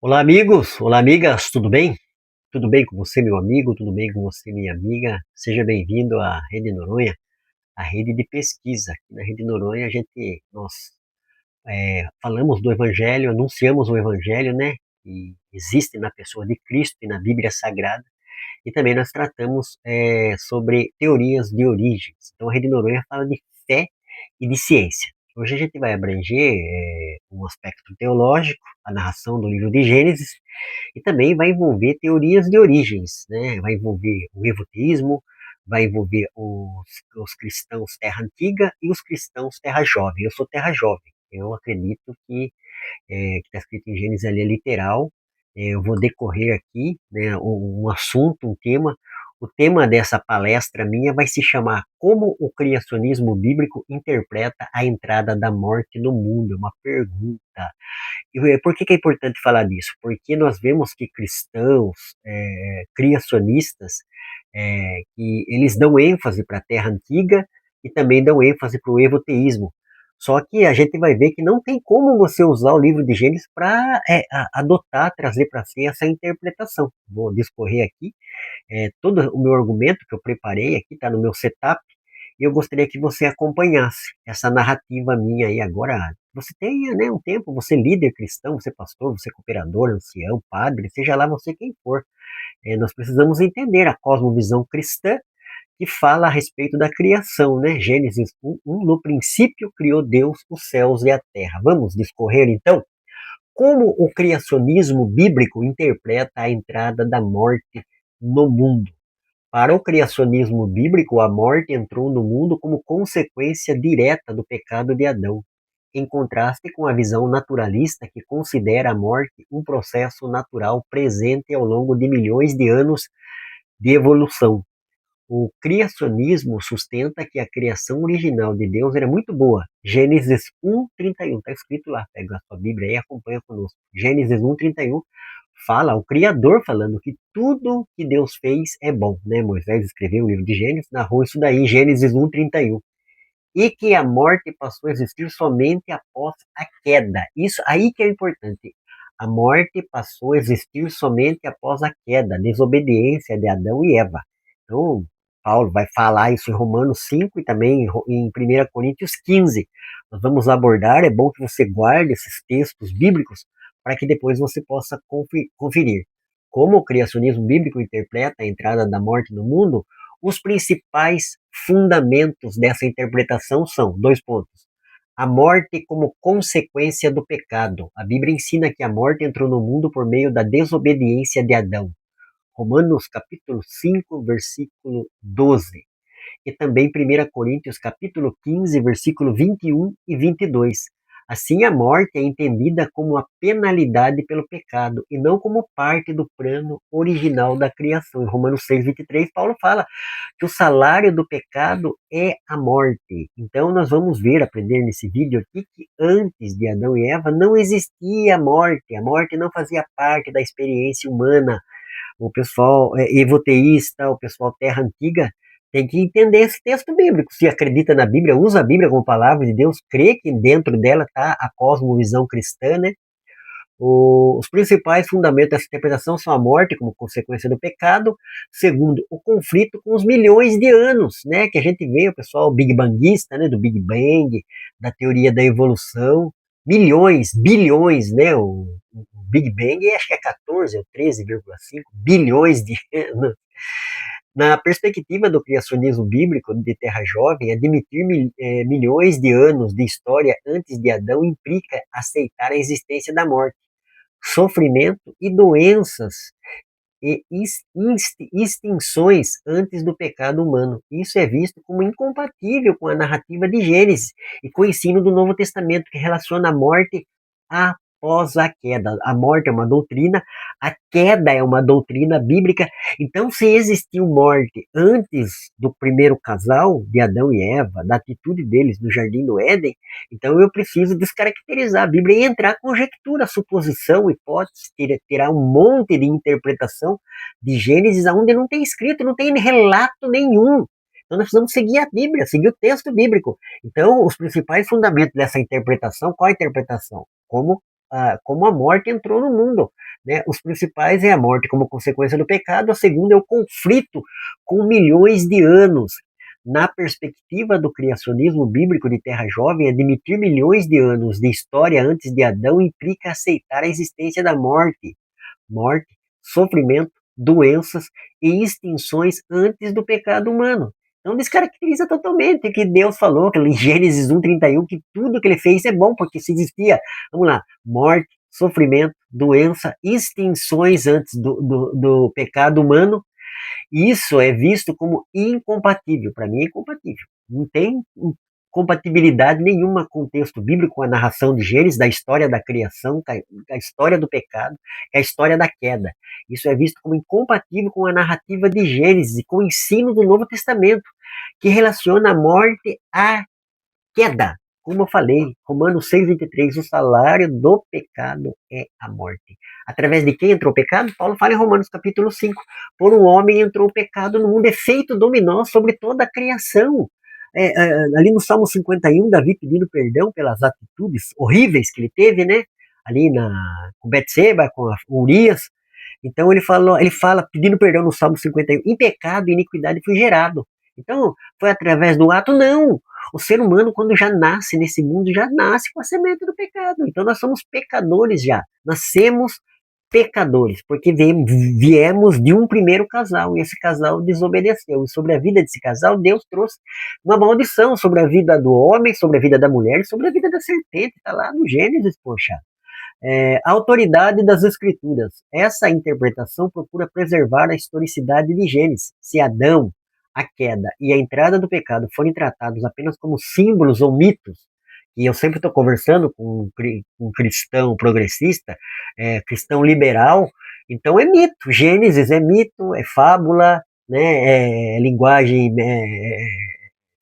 Olá, amigos! Olá, amigas! Tudo bem? Tudo bem com você, meu amigo? Tudo bem com você, minha amiga? Seja bem-vindo à Rede Noronha, a rede de pesquisa. Aqui na Rede Noronha, nós falamos do Evangelho, anunciamos o Evangelho, né? Que existe na pessoa de Cristo e na Bíblia Sagrada. E também nós tratamos sobre teorias de origens. Então, a Rede Noronha fala de fé e de ciência. Hoje a gente vai abranger um aspecto teológico, a narração do livro de Gênesis, e também vai envolver teorias de origens, né? Vai envolver o evoteísmo, vai envolver os cristãos terra antiga e os cristãos terra jovem. Eu sou terra jovem. Eu acredito que está escrito em Gênesis ali é literal. Eu vou decorrer aqui, né, um assunto, um tema. O tema dessa palestra minha vai se chamar Como o criacionismo bíblico interpreta a entrada da morte no mundo. É uma pergunta. E por que é importante falar disso? Porque nós vemos que cristãos, criacionistas, que eles dão ênfase para a terra antiga e também dão ênfase para o evoteísmo. Só que a gente vai ver que não tem como você usar o livro de Gênesis para adotar, trazer para si essa interpretação. Vou discorrer aqui todo o meu argumento que eu preparei aqui, está no meu setup, e eu gostaria que você acompanhasse essa narrativa minha aí agora. Você tenha, né, um tempo, você líder cristão, você pastor, você cooperador, ancião, padre, seja lá você quem for. Nós precisamos entender a cosmovisão cristã que fala a respeito da criação, né? Gênesis 1, no princípio criou Deus os céus e a terra. Vamos discorrer então? Como o criacionismo bíblico interpreta a entrada da morte no mundo? Para o criacionismo bíblico, a morte entrou no mundo como consequência direta do pecado de Adão, em contraste com a visão naturalista que considera a morte um processo natural presente ao longo de milhões de anos de evolução. O criacionismo sustenta que a criação original de Deus era muito boa. Gênesis 1:31, está escrito lá, pega a sua Bíblia aí e acompanha conosco. Gênesis 1:31 fala, o Criador falando que tudo que Deus fez é bom, né? Moisés escreveu o livro de Gênesis, narrou isso daí em Gênesis 1:31. E que a morte passou a existir somente após a queda. Isso aí que é importante. A morte passou a existir somente após a queda, a desobediência de Adão e Eva. Então, Paulo vai falar isso em Romanos 5 e também em 1 Coríntios 15. Nós vamos abordar, é bom que você guarde esses textos bíblicos para que depois você possa conferir. Como o criacionismo bíblico interpreta a entrada da morte no mundo, os principais fundamentos dessa interpretação são, dois pontos. A morte como consequência do pecado. A Bíblia ensina que a morte entrou no mundo por meio da desobediência de Adão. Romanos capítulo 5, versículo 12. E também 1 Coríntios capítulo 15, versículo 21 e 22. Assim, a morte é entendida como a penalidade pelo pecado e não como parte do plano original da criação. Em Romanos 6:23, Paulo fala que o salário do pecado é a morte. Então, nós vamos ver, aprender nesse vídeo aqui, que antes de Adão e Eva não existia a morte não fazia parte da experiência humana. O pessoal evoteísta, o pessoal terra antiga, tem que entender esse texto bíblico. Se acredita na Bíblia, usa a Bíblia como palavra de Deus, crê que dentro dela está a cosmovisão cristã, né? Os principais fundamentos dessa interpretação são a morte como consequência do pecado, segundo, o conflito com os milhões de anos, né, que a gente vê o pessoal big bangista, né, do Big Bang, da teoria da evolução, milhões, bilhões, né, o Big Bang acho que é 14 ou 13,5 bilhões de anos. Na perspectiva do criacionismo bíblico de Terra Jovem, admitir milhões de anos de história antes de Adão implica aceitar a existência da morte, sofrimento e doenças e extinções antes do pecado humano. Isso é visto como incompatível com a narrativa de Gênesis e com o ensino do Novo Testamento, que relaciona a morte após a queda. A morte é uma doutrina, a queda é uma doutrina bíblica. Então, se existiu morte antes do primeiro casal, de Adão e Eva, da atitude deles no Jardim do Éden, então eu preciso descaracterizar a Bíblia e entrar conjectura, suposição, hipótese, tirar um monte de interpretação de Gênesis onde não tem escrito, não tem relato nenhum. Então nós precisamos seguir a Bíblia, seguir o texto bíblico. Então, os principais fundamentos dessa interpretação, qual a interpretação? Como como a morte entrou no mundo. Né? Os principais é a morte como consequência do pecado, a segunda é o conflito com milhões de anos. Na perspectiva do criacionismo bíblico de Terra Jovem, admitir milhões de anos de história antes de Adão implica aceitar a existência da morte, sofrimento, doenças e extinções antes do pecado humano. Então descaracteriza totalmente o que Deus falou, que em Gênesis 1:31, que tudo que ele fez é bom, porque se existia, vamos lá, morte, sofrimento, doença, extinções antes do pecado humano, isso é visto como incompatível. Para mim é incompatível. Não tem compatibilidade nenhuma com o texto bíblico, com a narração de Gênesis, da história da criação, com a história do pecado, com a história da queda. Isso é visto como incompatível com a narrativa de Gênesis e com o ensino do Novo Testamento, que relaciona a morte à queda. Como eu falei, Romanos 6:23, o salário do pecado é a morte. Através de quem entrou o pecado? Paulo fala em Romanos capítulo 5. Por um homem entrou o pecado no mundo, efeito dominó sobre toda a criação. Ali no Salmo 51, Davi pedindo perdão pelas atitudes horríveis que ele teve, né? Ali com Betseba, com Urias. Então ele fala pedindo perdão no Salmo 51, em pecado e iniquidade fui gerado. Então, foi através do ato? Não. O ser humano, quando já nasce nesse mundo, já nasce com a semente do pecado. Então, nós somos pecadores já. Nascemos pecadores, porque viemos de um primeiro casal, e esse casal desobedeceu. E sobre a vida desse casal, Deus trouxe uma maldição sobre a vida do homem, sobre a vida da mulher, e sobre a vida da serpente. Está lá no Gênesis, poxa. A autoridade das escrituras. Essa interpretação procura preservar a historicidade de Gênesis. Se Adão, a queda e a entrada do pecado forem tratados apenas como símbolos ou mitos, e eu sempre estou conversando com um cristão progressista, cristão liberal, então é mito. Gênesis é mito, é fábula, né, é linguagem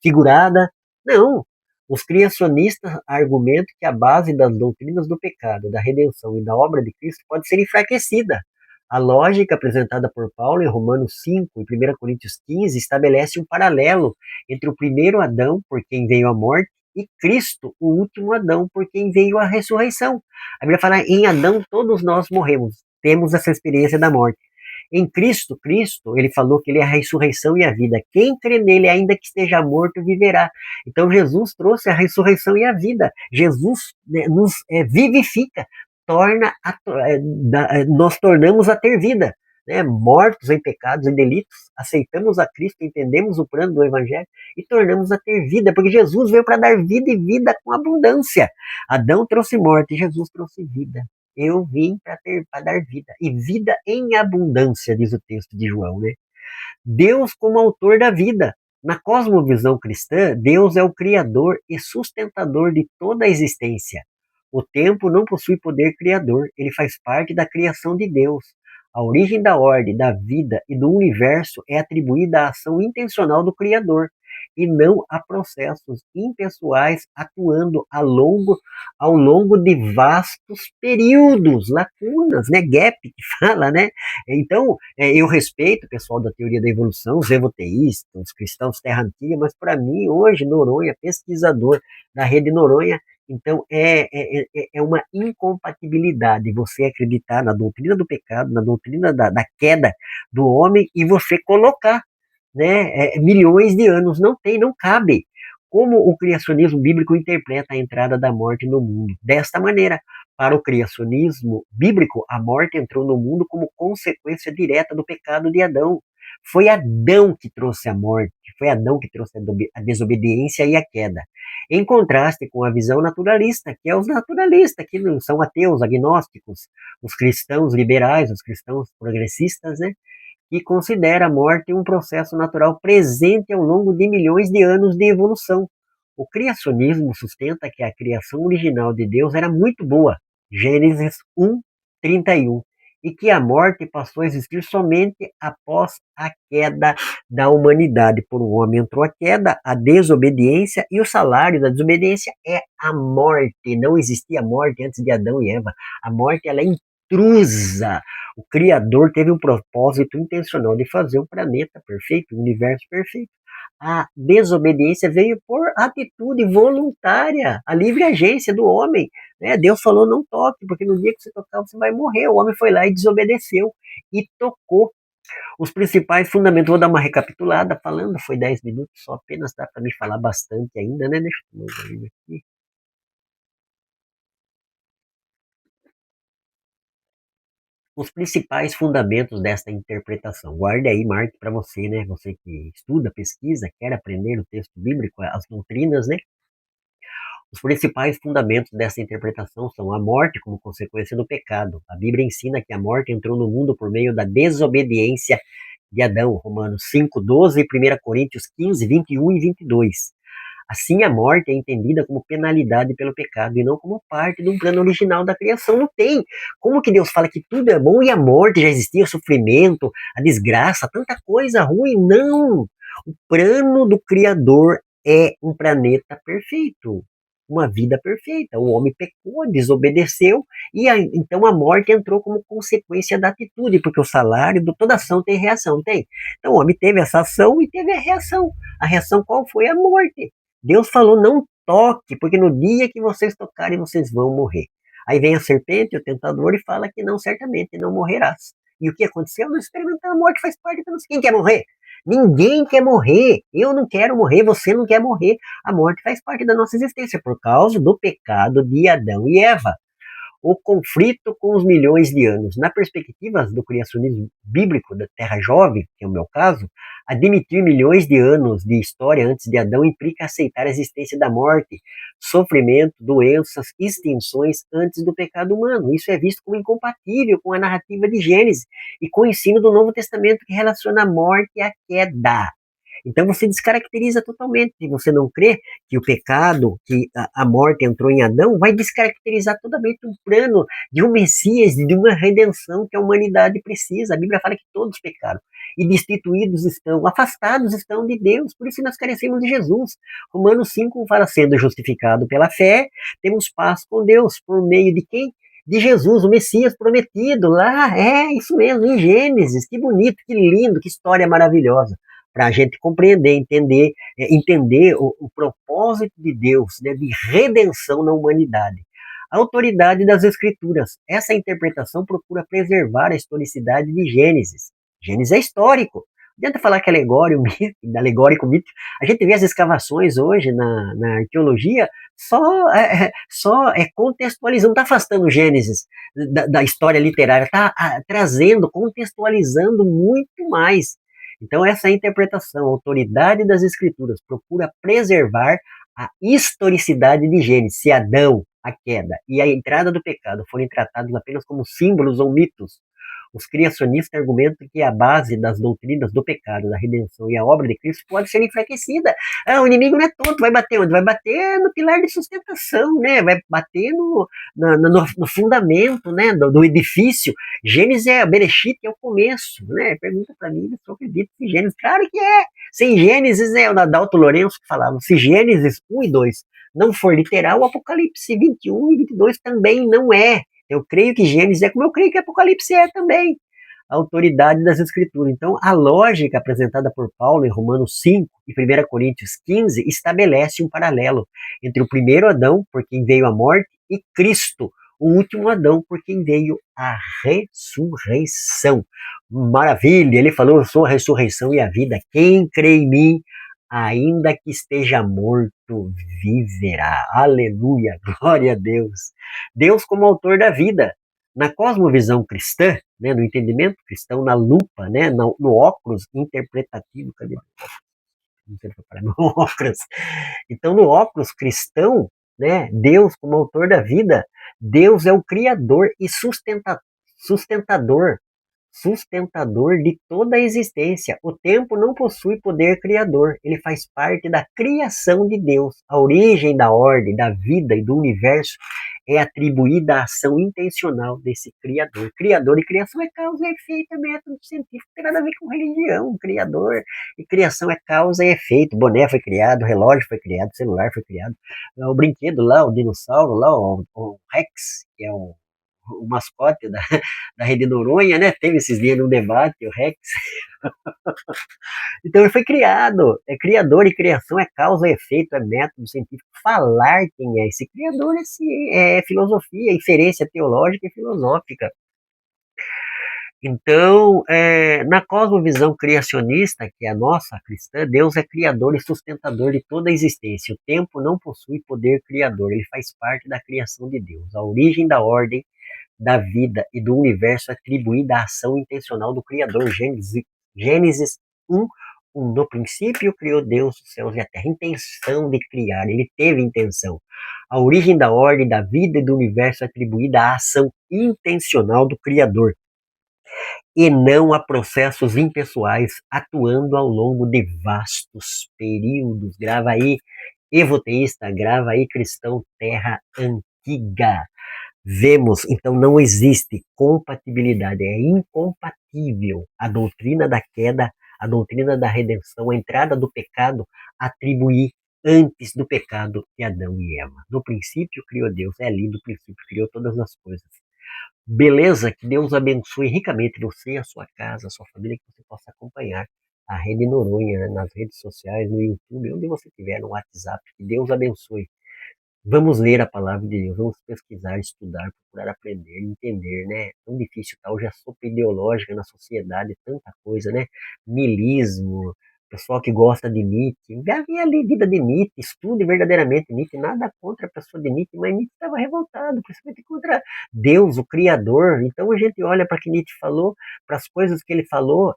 figurada. Não, os criacionistas argumentam que a base das doutrinas do pecado, da redenção e da obra de Cristo pode ser enfraquecida. A lógica apresentada por Paulo em Romanos 5 e 1 Coríntios 15 estabelece um paralelo entre o primeiro Adão, por quem veio a morte, e Cristo, o último Adão, por quem veio a ressurreição. A Bíblia fala, em Adão todos nós morremos, temos essa experiência da morte. Em Cristo, ele falou que ele é a ressurreição e a vida. Quem crê nele, ainda que esteja morto, viverá. Então Jesus trouxe a ressurreição e a vida. Jesus, né, nos vivifica, nós tornamos a ter vida. Né, mortos em pecados e delitos, aceitamos a Cristo, entendemos o plano do Evangelho e tornamos a ter vida, porque Jesus veio para dar vida e vida com abundância. Adão trouxe morte, Jesus trouxe vida. Eu vim para dar vida, e vida em abundância, diz o texto de João, né? Deus como autor da vida. Na cosmovisão cristã, Deus é o criador e sustentador de toda a existência. O tempo não possui poder criador, ele faz parte da criação de Deus. A origem da ordem, da vida e do universo é atribuída à ação intencional do Criador, e não a processos impessoais atuando ao longo de vastos períodos, lacunas, né? Gap que fala, né? Então, eu respeito o pessoal da teoria da evolução, os evoteístas, os cristãos terra antiga, mas para mim, hoje, Noronha, pesquisador da rede Noronha, então é uma incompatibilidade você acreditar na doutrina do pecado, na doutrina da queda do homem e você colocar, né, milhões de anos. Não tem, não cabe. Como o criacionismo bíblico interpreta a entrada da morte no mundo? Desta maneira, para o criacionismo bíblico, a morte entrou no mundo como consequência direta do pecado de Adão. Foi Adão que trouxe a morte, foi Adão que trouxe a desobediência e a queda. Em contraste com a visão naturalista, que é os naturalistas, que não são ateus, agnósticos, os cristãos liberais, os cristãos progressistas, né? Que considera a morte um processo natural presente ao longo de milhões de anos de evolução. O criacionismo sustenta que a criação original de Deus era muito boa, Gênesis 1:31, e que a morte passou a existir somente após a queda da humanidade. Por um homem entrou a queda, a desobediência, e o salário da desobediência é a morte. Não existia morte antes de Adão e Eva. A morte, ela é intrusa. O Criador teve um propósito intencional de fazer um planeta perfeito, um universo perfeito. A desobediência veio por atitude voluntária, a livre agência do homem. né? Deus falou, não toque, porque no dia que você tocar, você vai morrer. O homem foi lá e desobedeceu e tocou. Os principais fundamentos, vou dar uma recapitulada, falando, foi 10 minutos só, apenas dá para me falar bastante ainda, né? Deixa eu tomar um aqui. Os principais fundamentos dessa interpretação. Guarde aí, marque para você, né? Você que estuda, pesquisa, quer aprender o texto bíblico, as doutrinas, né? Os principais fundamentos dessa interpretação são a morte como consequência do pecado. A Bíblia ensina que a morte entrou no mundo por meio da desobediência de Adão, Romanos 5:12 e 1 Coríntios 15, 21 e 22. Assim, a morte é entendida como penalidade pelo pecado e não como parte de um plano original da criação. Não tem. Como que Deus fala que tudo é bom e a morte já existia, o sofrimento, a desgraça, tanta coisa ruim? Não! O plano do Criador é um planeta perfeito, uma vida perfeita. O homem pecou, desobedeceu e então a morte entrou como consequência da atitude, porque o salário de toda ação tem reação, tem? Então o homem teve essa ação e teve a reação. A reação qual foi? A morte. Deus falou, não toque, porque no dia que vocês tocarem, vocês vão morrer. Aí vem a serpente, o tentador, e fala que não, certamente não morrerás. E o que aconteceu? Nós experimentamos, a morte faz parte da nossa... Quem quer morrer? Ninguém quer morrer. Eu não quero morrer, você não quer morrer. A morte faz parte da nossa existência por causa do pecado de Adão e Eva. O conflito com os milhões de anos. Na perspectiva do criacionismo bíblico da Terra Jovem, que é o meu caso, admitir milhões de anos de história antes de Adão implica aceitar a existência da morte, sofrimento, doenças, extinções antes do pecado humano. Isso é visto como incompatível com a narrativa de Gênesis e com o ensino do Novo Testamento que relaciona a morte à queda. Então você descaracteriza totalmente. Se você não crê que o pecado, que a morte entrou em Adão, vai descaracterizar totalmente um plano de um Messias, de uma redenção que a humanidade precisa. A Bíblia fala que todos pecaram e destituídos estão, afastados estão de Deus. Por isso nós carecemos de Jesus. Romanos 5 fala, sendo justificado pela fé, temos paz com Deus. Por meio de quem? De Jesus, o Messias prometido lá, isso mesmo, em Gênesis, que bonito, que lindo, que história maravilhosa para a gente compreender, entender o propósito de Deus, né, de redenção na humanidade. A autoridade das Escrituras. Essa interpretação procura preservar a historicidade de Gênesis. Gênesis é histórico. Não adianta falar que é alegórico, mito. A gente vê as escavações hoje na arqueologia só contextualizando, está afastando Gênesis da história literária, está trazendo, contextualizando muito mais. Então, essa é a interpretação, a autoridade das Escrituras, procura preservar a historicidade de Gênesis. Se Adão, a queda e a entrada do pecado forem tratados apenas como símbolos ou mitos, os criacionistas argumentam que a base das doutrinas do pecado, da redenção e a obra de Cristo pode ser enfraquecida. O inimigo não é tonto, vai bater onde? Vai bater no pilar de sustentação, né? Vai bater no fundamento, né? do edifício. Gênesis Bereshit é o começo, né? Pergunta para mim se eu acredito em Gênesis. Claro que é. Sem Gênesis, o Adalto Lourenço que falava, se Gênesis 1 e 2 não for literal, o Apocalipse 21 e 22 também não é. Eu creio que Gênesis é como eu creio que Apocalipse é também. A autoridade das Escrituras. Então, a lógica apresentada por Paulo em Romanos 5 e 1 Coríntios 15 estabelece um paralelo entre o primeiro Adão, por quem veio a morte, e Cristo, o último Adão, por quem veio a ressurreição. Maravilha! Ele falou, eu sou a ressurreição e a vida. Quem crê em mim, ainda que esteja morto, viverá. Aleluia! Glória a Deus! Deus como autor da vida. Na cosmovisão cristã, né, no entendimento cristão, na lupa, né, no óculos interpretativo, cadê? Não sei preparar meu óculos. Então, no óculos cristão, né, Deus como autor da vida, Deus é o criador e sustentador de toda a existência. O tempo não possui poder criador, ele faz parte da criação de Deus. A origem da ordem, da vida e do universo é atribuída à ação intencional desse criador. Criador e criação é causa e efeito, é método científico, não tem nada a ver com religião. Criador e criação é causa e efeito. Boné foi criado, relógio foi criado, celular foi criado, o brinquedo lá, o dinossauro lá, o Rex, que é o o mascote da Rede Noronha, né? Teve esses dias no debate, o Rex. Então ele foi criado, é criador e criação, é causa e efeito, é método científico. Falar quem é esse criador é filosofia, inferência teológica e filosófica. Então, na cosmovisão criacionista, que é a nossa cristã, Deus é criador e sustentador de toda a existência. O tempo não possui poder criador, ele faz parte da criação de Deus. A origem da ordem, da vida e do universo é atribuída à ação intencional do Criador. Gênesis 1, no princípio criou Deus os céus e a terra. Intenção de criar, ele teve intenção. A origem da ordem, da vida e do universo é atribuída à ação intencional do Criador e não a processos impessoais atuando ao longo de vastos períodos. Grava aí, evoteísta, grava aí, cristão, terra antiga. Vemos, então não existe compatibilidade, é incompatível a doutrina da queda, a doutrina da redenção, a entrada do pecado, atribuir antes do pecado que Adão e Eva. No princípio criou Deus, é lindo, o princípio criou todas as coisas. Beleza? Que Deus abençoe ricamente você, a sua casa, a sua família, que você possa acompanhar a Rede Noronha, né, nas redes sociais, no YouTube, onde você estiver, no WhatsApp. Que Deus abençoe. Vamos ler a palavra de Deus, vamos pesquisar, estudar, procurar aprender, entender, né? É tão difícil, tá? Hoje a sopa ideológica na sociedade, tanta coisa, né? Milismo, pessoal que gosta de Nietzsche, já vi ali vida de Nietzsche, estude verdadeiramente Nietzsche, nada contra a pessoa de Nietzsche, mas Nietzsche estava revoltado, principalmente contra Deus, o Criador. Então a gente olha para o que Nietzsche falou, para as coisas que ele falou,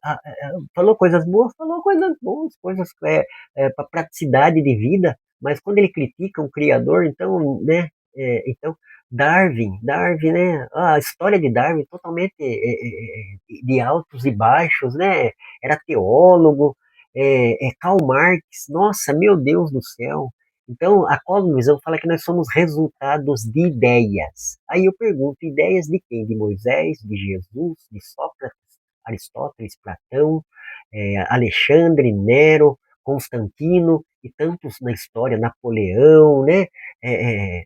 falou coisas boas, coisas para praticidade de vida, mas quando ele critica um criador, então, né, então Darwin, né, a história de Darwin totalmente de altos e baixos, né, era teólogo, Karl Marx, nossa, meu Deus do céu. Então, a cosmovisão fala que nós somos resultados de ideias. Aí eu pergunto, ideias de quem? De Moisés, de Jesus, de Sócrates, Aristóteles, Platão, Alexandre, Nero, Constantino e tantos na história, Napoleão, né?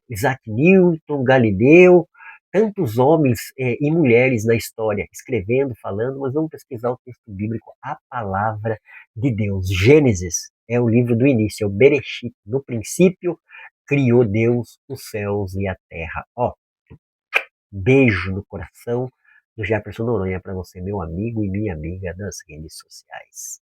Isaac Newton, Galileu, tantos homens e mulheres na história, escrevendo, falando, mas vamos pesquisar o texto bíblico, a palavra de Deus. Gênesis é o livro do início, é o Bereshit. No princípio, criou Deus os céus e a terra. Ó, beijo no coração do Jefferson Noronha para você, meu amigo e minha amiga das redes sociais.